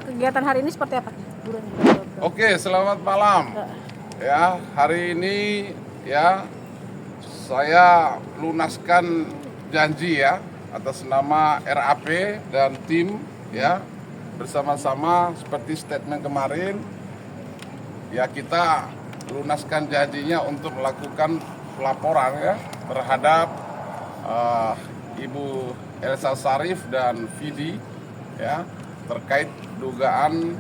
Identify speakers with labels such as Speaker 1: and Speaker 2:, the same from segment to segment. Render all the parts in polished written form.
Speaker 1: kegiatan hari ini seperti apa?
Speaker 2: Oke, selamat malam. Ya, hari ini ya saya lunaskan janji ya atas nama RAP dan tim ya bersama-sama seperti statement kemarin ya kita lunaskan janjinya untuk melakukan pelaporan ya terhadap Ibu Elsa Sharif dan Vidi ya terkait dugaan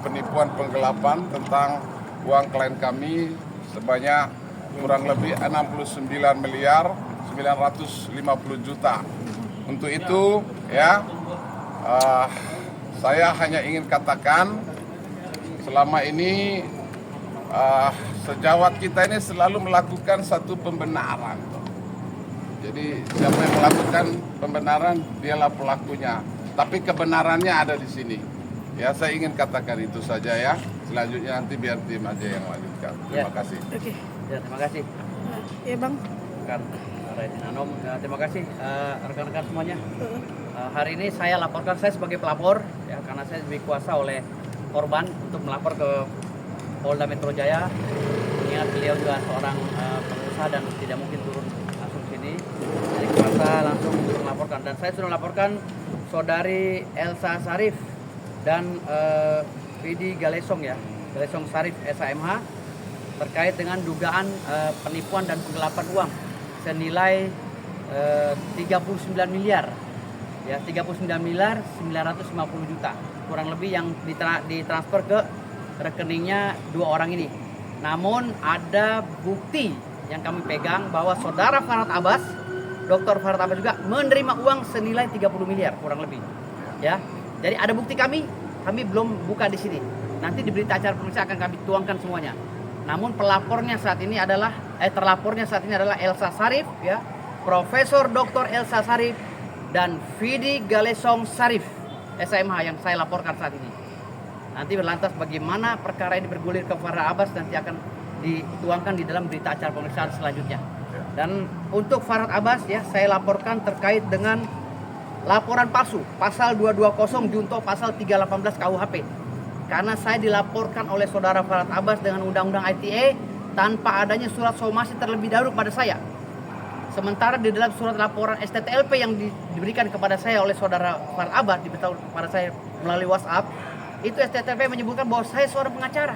Speaker 2: penipuan penggelapan tentang uang klien kami sebanyak kurang lebih 69 miliar 950 juta. Untuk itu ya saya hanya ingin katakan selama ini sejawat kita ini selalu melakukan satu pembenaran. Jadi siapa yang melakukan pembenaran dialah pelakunya. Tapi kebenarannya ada di sini. Ya, saya ingin katakan itu saja ya. Selanjutnya nanti biar tim aja yang lanjutkan. Terima kasih.
Speaker 1: Oke.
Speaker 3: Ya, terima kasih.
Speaker 1: Iya Bang.
Speaker 3: Anom, terima kasih rekan-rekan semuanya. Hari ini saya laporkan, saya sebagai pelapor ya, karena saya diberi kuasa oleh korban untuk melapor ke Polda Metro Jaya. Ingat beliau juga seorang pengusaha dan tidak mungkin turun langsung sini. Jadi kuasa langsung melaporkan, dan saya sudah melaporkan saudari Elsa Sharif dan Vidi Galesong ya, Galesong Sharif SAMH terkait dengan dugaan penipuan dan penggelapan uang senilai 39 miliar ya, 39 miliar 950 juta kurang lebih yang ditransfer ke rekeningnya dua orang ini. Namun ada bukti yang kami pegang bahwa saudara Farhad Abbas, Dr. Farhad Abbas juga menerima uang senilai 30 miliar kurang lebih ya. Jadi ada bukti, kami belum buka di sini. Nanti di berita acara pemeriksaan akan kami tuangkan semuanya. Namun terlapornya saat ini adalah Elsa Sharif ya, Profesor Dr. Elsa Sharif dan Vidi Galesong Sharif SMH yang saya laporkan saat ini. Nanti berlantas bagaimana perkara ini bergulir ke Farhad Abbas nanti akan dituangkan di dalam berita acara pemeriksaan selanjutnya. Dan untuk Farhad Abbas ya, saya laporkan terkait dengan laporan palsu pasal 220 junto pasal 318 KUHP. Karena saya dilaporkan oleh saudara Farhad Abbas dengan undang-undang ITE tanpa adanya surat somasi terlebih dahulu pada saya. Sementara di dalam surat laporan STTLP yang diberikan kepada saya oleh saudara Farhad Abbas, diberitahu kepada saya melalui WhatsApp, itu STTLP menyebutkan bahwa saya seorang pengacara.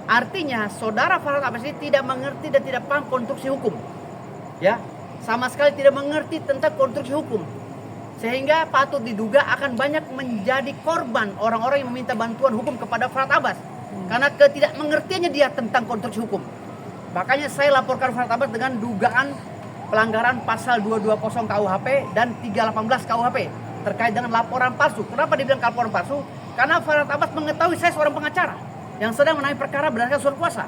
Speaker 3: Artinya saudara Farhad Abbas ini tidak mengerti dan tidak paham konstruksi hukum. Ya, sama sekali tidak mengerti tentang konstruksi hukum. Sehingga patut diduga akan banyak menjadi korban orang-orang yang meminta bantuan hukum kepada Farhad Abbas karena ketidakmengertiannya dia tentang konstruksi hukum. Makanya saya laporkan Farhad Abbas dengan dugaan pelanggaran pasal 220 KUHP dan 318 KUHP terkait dengan laporan palsu. Kenapa dibilang laporan palsu? Karena Farhad Abbas mengetahui saya seorang pengacara yang sedang menangani perkara berdasarkan surat kuasa.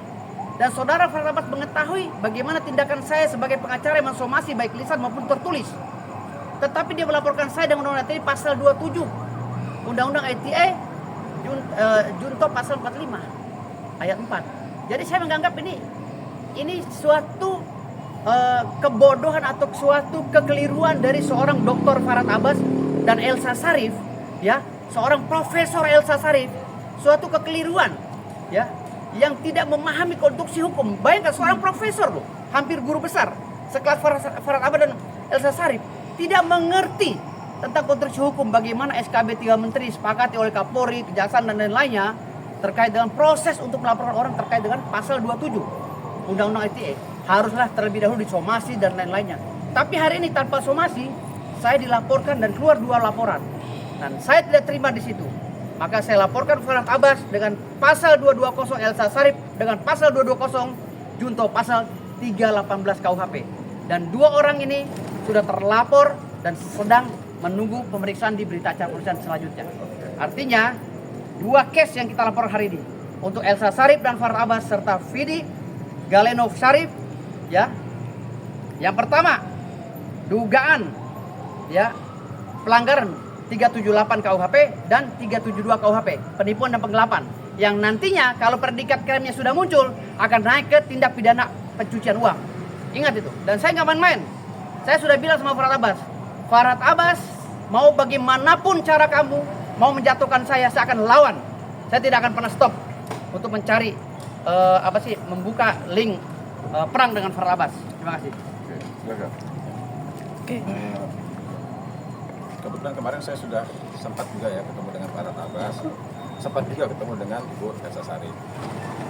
Speaker 3: Dan saudara Farhad Abbas mengetahui bagaimana tindakan saya sebagai pengacara yang mensomasi baik lisan maupun tertulis. Tetapi dia melaporkan saya dengan undang-undang ITE pasal 27 undang-undang ITE junto pasal 45 ayat 4. Jadi saya menganggap ini suatu kebodohan atau suatu kekeliruan dari seorang Dr. Farhad Abbas dan Elsa Sharif ya, seorang Profesor Elsa Sharif, suatu kekeliruan ya yang tidak memahami konstruksi hukum. Bayangkan seorang profesor loh, hampir guru besar sekelas Farhad Abbas dan Elsa Sharif tidak mengerti tentang konstruksi hukum, bagaimana SKB 3 Menteri disepakati oleh Kapolri, Kejaksaan dan lain-lainnya terkait dengan proses untuk melaporkan orang terkait dengan pasal 27 Undang-Undang ITE. Haruslah terlebih dahulu disomasi dan lain-lainnya. Tapi hari ini tanpa somasi, saya dilaporkan dan keluar 2 laporan. Dan saya tidak terima di situ. Maka saya laporkan Farhad Abbas dengan pasal 220 Elsa Sharif dengan pasal 220 junto pasal 318 KUHP. Dan 2 orang ini sudah terlapor dan sedang menunggu pemeriksaan di berita acara pemeriksaan selanjutnya. Artinya 2 case yang kita laporkan hari ini untuk Elsa Sharif dan Farhad Abbas serta Vidi Galesong Sharif ya. Yang pertama dugaan ya pelanggaran 378 KUHP dan 372 KUHP penipuan dan penggelapan yang nantinya kalau predikat krimnya sudah muncul akan naik ke tindak pidana pencucian uang. Ingat itu. Dan saya nggak main-main. Saya sudah bilang sama Farhad Abbas mau bagaimanapun cara kamu, mau menjatuhkan saya akan lawan. Saya tidak akan pernah stop untuk mencari membuka link perang dengan Farhad Abbas. Terima kasih.
Speaker 2: Oke, silakan.
Speaker 1: Oke.
Speaker 4: Kebetulan kemarin saya sudah sempat juga ya ketemu dengan Farhad Abbas, sempat juga ketemu dengan Ibu Elsa Sharif.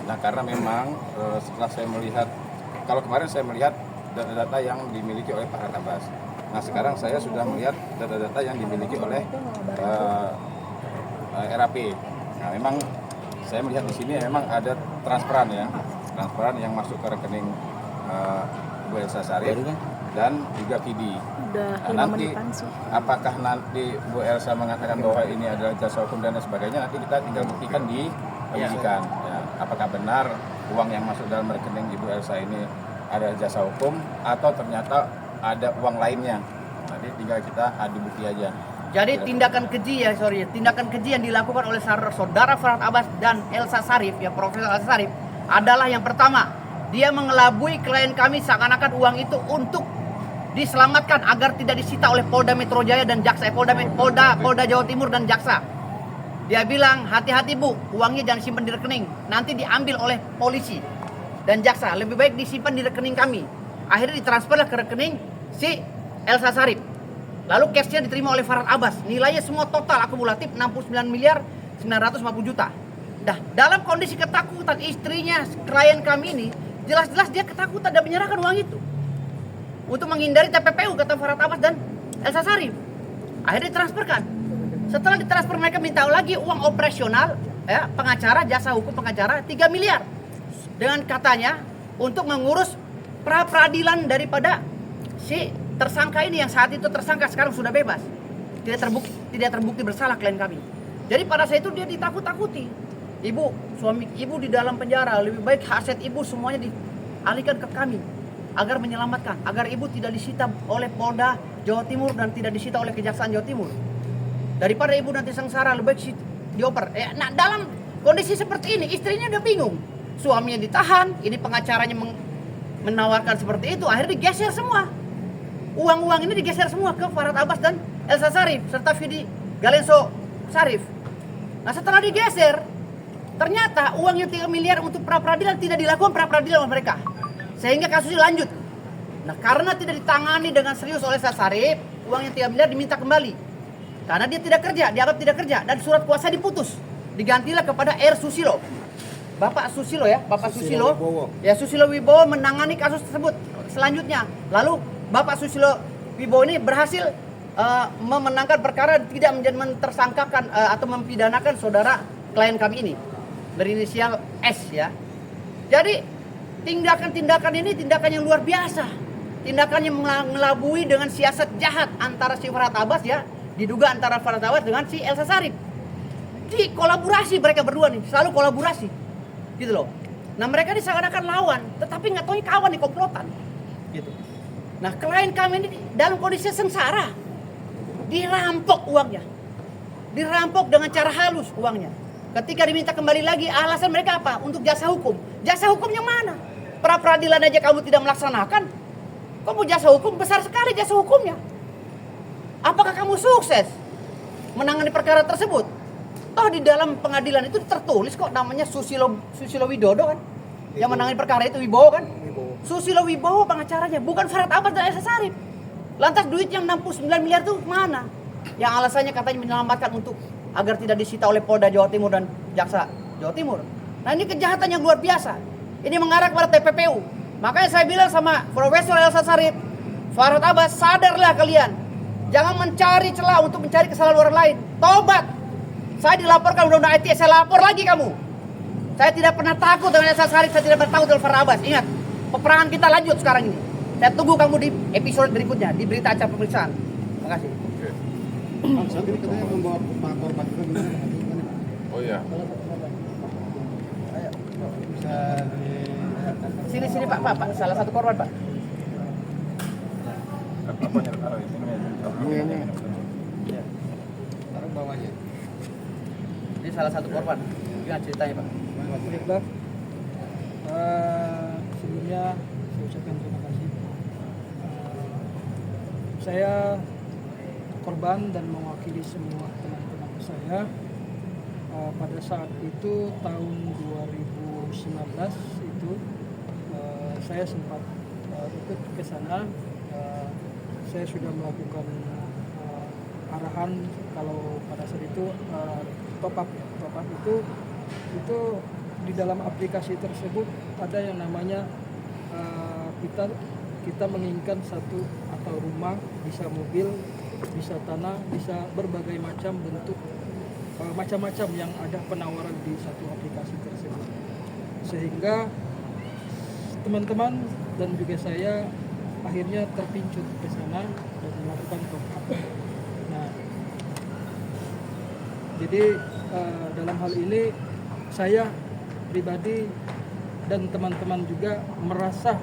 Speaker 4: Nah karena memang setelah saya melihat, kalau kemarin saya melihat data-data yang dimiliki oleh Farhad Abbas. Nah sekarang saya sudah melihat data-data yang dimiliki oleh RAP. Nah memang saya melihat di sini memang ada transferan yang masuk ke rekening Bu Elsa Sharif dan juga Kidi. Nah, nanti apakah nanti Bu Elsa mengatakan bahwa ini adalah jasa hukum dan sebagainya, nanti kita tinggal buktikan di penyidikan. Ya, apakah benar uang yang masuk dalam rekening Ibu Elsa ini ada jasa hukum atau ternyata ada uang lainnya? Nanti tinggal kita adu bukti aja.
Speaker 3: Jadi tindakan keji yang dilakukan oleh saudara Farhad Abbas dan Elsa Sharif, ya Profesor Elsa Sharif, adalah yang pertama, dia mengelabui klien kami seakan-akan uang itu untuk diselamatkan agar tidak disita oleh Polda Metro Jaya dan Jaksa, Polda Jawa Timur dan Jaksa. Dia bilang, hati-hati Bu, uangnya jangan simpan di rekening, nanti diambil oleh polisi dan Jaksa, lebih baik disimpan di rekening kami. Akhirnya ditransferlah ke rekening si Elsa Sharif. Lalu cashnya diterima oleh Farhad Abbas. Nilainya semua total akumulatif 69 miliar 950 juta. Nah, dalam kondisi ketakutan istrinya, klien kami ini, jelas-jelas dia ketakutan dan menyerahkan uang itu. Untuk menghindari TPPU, kata Farhad Abbas dan Elsa Sharif. Akhirnya ditransferkan. Setelah ditransfer mereka minta lagi uang operasional, ya, pengacara, jasa hukum pengacara 3 miliar. Dengan katanya untuk mengurus pra-peradilan daripada si tersangka ini yang saat itu tersangka sekarang sudah bebas, tidak terbukti bersalah klien kami. Jadi pada saat itu dia ditakut-takuti. Suami ibu di dalam penjara, lebih baik aset ibu semuanya dialihkan ke kami agar menyelamatkan, agar ibu tidak disita oleh Polda Jawa Timur dan tidak disita oleh Kejaksaan Jawa Timur. Daripada ibu nanti sengsara, lebih baik dioper. Nah dalam kondisi seperti ini istrinya udah bingung, suaminya ditahan, ini pengacaranya menawarkan seperti itu, akhirnya digeser semua. Uang-uang ini digeser semua ke Farhad Abbas dan Elsa Sharif serta Vidi Galenso Sharif. Nah setelah digeser, ternyata uang yang 3 miliar untuk pra-peradilan tidak dilakukan pra-peradilan oleh mereka, sehingga kasusnya lanjut. Nah karena tidak ditangani dengan serius oleh Elsa Sharif, uang yang 3 miliar diminta kembali karena dia tidak kerja, dianggap tidak kerja, dan surat kuasa diputus. Digantilah kepada R. Susilo, Bapak Susilo ya, Bapak Susilo Wibowo menangani kasus tersebut selanjutnya. Lalu Bapak Susilo Wibowo ini berhasil memenangkan perkara, tidak mentersangkakan atau mempidanakan saudara klien kami ini berinisial S ya. Jadi tindakan-tindakan ini tindakan yang luar biasa, tindakan yang mengelabui dengan siasat jahat antara si Farhad Abbas ya, diduga antara Farhad Abbas dengan si Elsa Sharif. Di kolaborasi mereka berdua nih, selalu kolaborasi gitu loh. Nah mereka diseakan-akan lawan, tetapi nggak tahu kawan di komplotan gitu. Nah klien kami ini dalam kondisi sengsara, dirampok uangnya, dirampok dengan cara halus uangnya. Ketika diminta kembali lagi, alasan mereka apa? Untuk jasa hukum. Jasa hukumnya mana? Pra-peradilan aja kamu tidak melaksanakan, kamu jasa hukum besar sekali jasa hukumnya. Apakah kamu sukses menangani perkara tersebut? Toh di dalam pengadilan itu tertulis kok namanya Susilo Widodo kan, yang menangani perkara itu Wibowo kan. Susilo Wibowo pengacaranya, bukan Farhad Abbas dan Elsa Sharif. Lantas duit yang 69 miliar itu mana? Yang alasannya katanya menyelamatkan untuk agar tidak disita oleh Polda Jawa Timur dan Jaksa Jawa Timur. Nah ini kejahatan yang luar biasa. Ini mengarah kepada TPPU. Makanya saya bilang sama Profesor Elsa Sharif, Farhad Abbas, sadarlah kalian. Jangan mencari celah untuk mencari kesalahan orang lain. Tobat. Saya dilaporkan undang-undang ITE, saya lapor lagi kamu. Saya tidak pernah takut dengan Elsa Sharif, saya tidak pernah takut dengan Farhad Abbas. Ingat, peperangan kita lanjut sekarang ini. Saya tunggu kamu di episode berikutnya, di berita acara pemeriksaan. Terima kasih.
Speaker 5: Saat ini katanya membawa korban juga gimana?
Speaker 2: Oh ya.
Speaker 3: Sini Pak, salah satu korban Pak.
Speaker 5: Taruh bawahnya.
Speaker 3: Ini salah satu korban. Gimana ceritanya Pak?
Speaker 6: Baiklah, sebelumnya saya ucapkan terima kasih. Saya korban dan mewakili semua teman-teman saya pada saat itu tahun 2019 itu saya sempat ikut ke sana. Saya sudah melakukan arahan kalau pada saat itu top up itu di dalam aplikasi tersebut ada yang namanya kita menginginkan satu atau rumah, bisa mobil, bisa tanah, bisa berbagai macam bentuk, macam-macam yang ada penawaran di satu aplikasi tersebut, sehingga teman-teman dan juga saya akhirnya terpincut ke sana dan melakukan top up. Nah, jadi dalam hal ini saya pribadi dan teman-teman juga merasa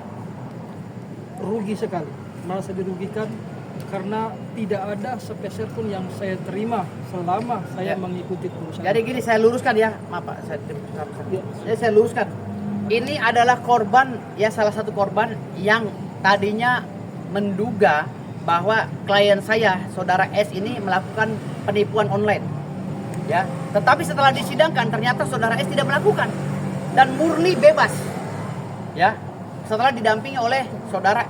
Speaker 6: rugi sekali, merasa dirugikan karena tidak ada sepeser pun yang saya terima selama saya mengikuti perusahaan.
Speaker 3: Jadi gini, saya luruskan ya, maaf Pak, saya luruskan. Ini adalah korban, ya salah satu korban yang tadinya menduga bahwa klien saya, saudara S ini melakukan penipuan online. Ya, tetapi setelah disidangkan ternyata saudara S tidak melakukan dan murni bebas. Ya, setelah didampingi oleh saudara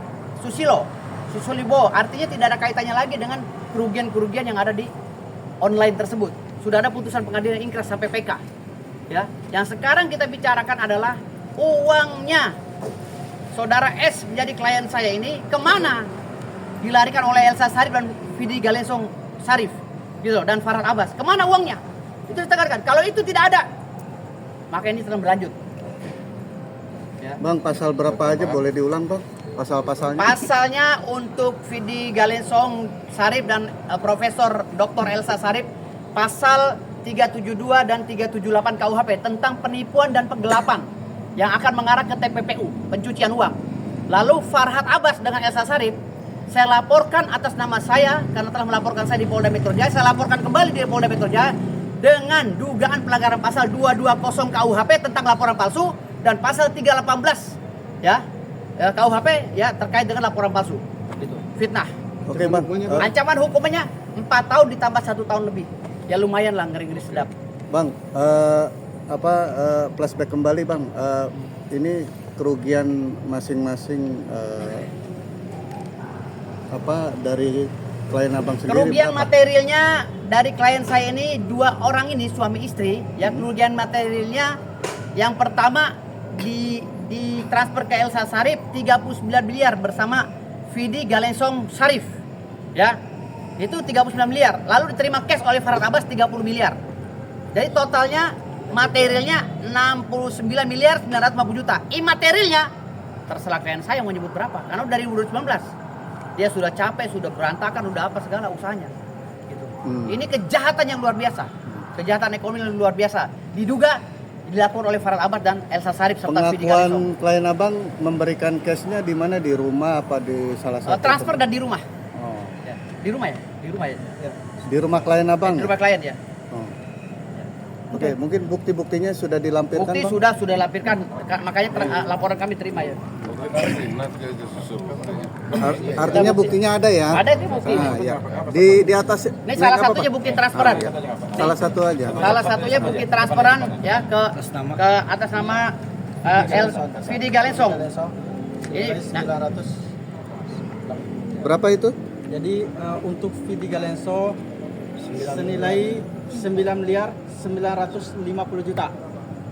Speaker 3: Susulibo, artinya tidak ada kaitannya lagi dengan kerugian-kerugian yang ada di online tersebut. Sudah ada putusan pengadilan ingkrah sampai PK. Ya, yang sekarang kita bicarakan adalah uangnya saudara S menjadi klien saya ini kemana dilarikan oleh Elsa Sarif dan Vidi Galesong Sarif, gitu, dan Farhad Abbas. Kemana uangnya? Itu ditekankan. Kalau itu tidak ada, maka ini sedang berlanjut. Ya.
Speaker 5: Bang, pasal berapa aja boleh diulang, Bang? Pasal-pasalnya?
Speaker 3: Pasalnya untuk Vidi Galesong Sarif dan Profesor Dr. Elsa Sarif, pasal 372 dan 378 KUHP tentang penipuan dan penggelapan yang akan mengarah ke TPPU, pencucian uang. Lalu Farhad Abbas dengan Elsa Sarif, saya laporkan atas nama saya karena telah melaporkan saya di Polda Metro Jaya. Saya laporkan kembali di Polda Metro Jaya dengan dugaan pelanggaran pasal 220 KUHP tentang laporan palsu dan pasal 318 ya KUHP ya terkait dengan laporan palsu, gitu, fitnah.
Speaker 5: Oke, Bang.
Speaker 3: Ancaman hukumannya 4 tahun ditambah 1 tahun lebih. Ya lumayan lah, ngeri-ngeri sedap.
Speaker 5: Bang, flashback kembali, Bang. Ini kerugian masing-masing dari klien Abang sendiri.
Speaker 3: Kerugian
Speaker 5: berapa?
Speaker 3: materialnya dari klien saya ini 2 orang ini suami istri. Ya, kerugian materialnya yang pertama ditransfer ke Elsa Sarif 39 miliar bersama Vidi Galesong Sarif. Ya. Itu 39 miliar. Lalu diterima cash oleh Farhad Abbas 30 miliar. Jadi totalnya materialnya 69 miliar 950 juta. Imaterialnya terserah klien saya mau nyebut berapa. Karena dari 2019 dia sudah capek, sudah berantakan, udah apa segala usahanya. Gitu. Ini kejahatan yang luar biasa. Kejahatan ekonomi yang luar biasa. Diduga dilakukan oleh Farhad Abbas dan Elsa Sarif serta Vidi Galesong.
Speaker 5: Pengakuan klien Abang memberikan cashnya di mana? Di rumah apa di salah satu?
Speaker 3: Transfer dan di rumah.
Speaker 5: Oh.
Speaker 3: Ya. Di rumah ya? Di rumah ya? Ya.
Speaker 5: Di rumah klien Abang?
Speaker 3: Di rumah klien ya.
Speaker 5: Oh. Oke, mungkin bukti-buktinya sudah dilampirkan,
Speaker 3: Bukti
Speaker 5: Bang?
Speaker 3: sudah lampirkan, makanya laporan kami terima ya.
Speaker 5: Artinya buktinya ada ya?
Speaker 3: Ada itu bukti.
Speaker 5: Ah, ya. Di atas
Speaker 3: Ini salah satunya bukti transferan.
Speaker 5: Salah satu aja.
Speaker 3: Salah satunya bukti transferan ya ke atas nama Vidi Galesong. Ini nah,
Speaker 5: Berapa itu?
Speaker 6: Jadi untuk Vidi Galesong senilai 9 miliar 950 juta.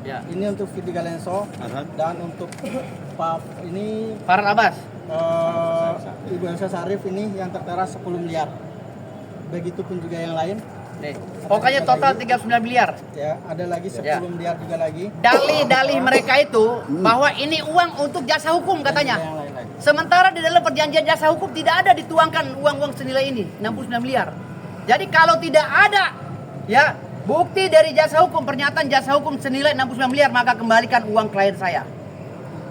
Speaker 3: ya.
Speaker 6: Ini untuk Vidi Galesong dan untuk Pak ini
Speaker 3: Farhad Abbas.
Speaker 6: Ibu Elsa Sarif ini yang tertera 10 miliar. Begitupun juga yang lain.
Speaker 3: Nih, pokoknya total 39 miliar.
Speaker 6: Ya, ada lagi 10
Speaker 3: Ya.
Speaker 6: miliar juga lagi.
Speaker 3: Dalih-dalih mereka itu bahwa ini uang untuk jasa hukum katanya.
Speaker 6: Yang lain-lain.
Speaker 3: Sementara di dalam perjanjian jasa hukum tidak ada dituangkan uang-uang senilai ini, 69 miliar. Jadi kalau tidak ada ya bukti dari jasa hukum, pernyataan jasa hukum senilai 69 miliar, maka kembalikan uang klien saya.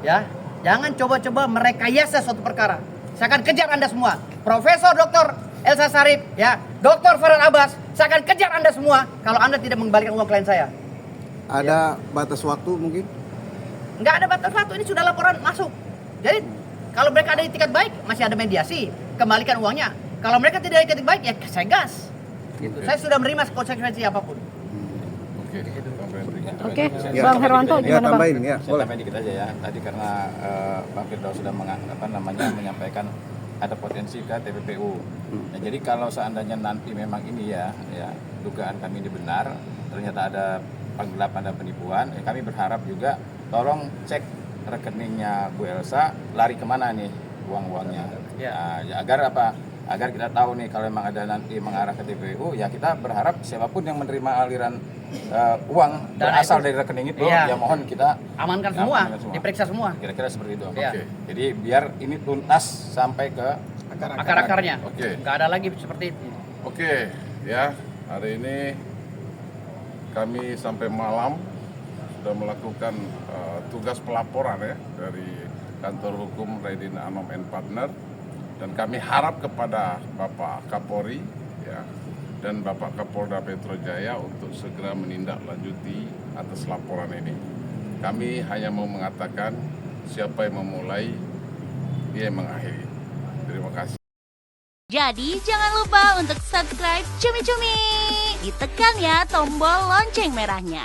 Speaker 3: Ya, jangan coba-coba merekayasa suatu perkara. Saya akan kejar Anda semua. Profesor Dr. Elsa Sarif, ya, Dr. Farhad Abbas, saya akan kejar Anda semua kalau Anda tidak mengembalikan uang klien saya.
Speaker 5: Ada batas waktu mungkin?
Speaker 3: Nggak ada batas waktu, ini sudah laporan masuk. Jadi kalau mereka ada itikat baik, masih ada mediasi, kembalikan uangnya. Kalau mereka tidak ada itikat baik, ya saya gas. Gitu. Saya sudah menerima konsekuensi apapun.
Speaker 2: Oke, Bang Henry.
Speaker 1: Oke,
Speaker 5: Ya.
Speaker 1: Bang Herwanto
Speaker 5: Ya,
Speaker 1: gimana Bang?
Speaker 5: tambahin ya,
Speaker 4: Saya
Speaker 5: boleh.
Speaker 4: tambahin dikit aja ya. Tadi karena Bang Firdaus sudah menyampaikan ada potensi ke TPPU. Nah, jadi kalau seandainya nanti memang ini ya dugaan kami ini benar, ternyata ada penggelapan dan penipuan, kami berharap juga tolong cek rekeningnya Bu Elsa lari kemana nih uang-uangnya. Ya, agar apa? Agar kita tahu nih kalau memang ada nanti mengarah ke TPU, ya kita berharap siapapun yang menerima aliran uang berasal dari rekening itu,
Speaker 3: Iya.
Speaker 4: ya mohon kita
Speaker 3: Amankan semua, diperiksa semua.
Speaker 4: Kira-kira seperti itu.
Speaker 3: Iya.
Speaker 2: Oke.
Speaker 4: Jadi biar ini tuntas sampai ke
Speaker 3: Akar-akarnya.
Speaker 2: Oke.
Speaker 3: Nggak ada lagi seperti itu.
Speaker 2: Oke, ya hari ini kami sampai malam sudah melakukan tugas pelaporan ya dari kantor hukum Raidin Anom and Partner, dan kami harap kepada Bapak Kapolri ya dan Bapak Kapolda Metro Jaya untuk segera menindaklanjuti atas laporan ini. Kami hanya mau mengatakan siapa yang memulai, dia yang mengakhiri. Terima kasih.
Speaker 7: Jadi jangan lupa untuk subscribe Cumi Cumi. Ditekan ya tombol lonceng merahnya.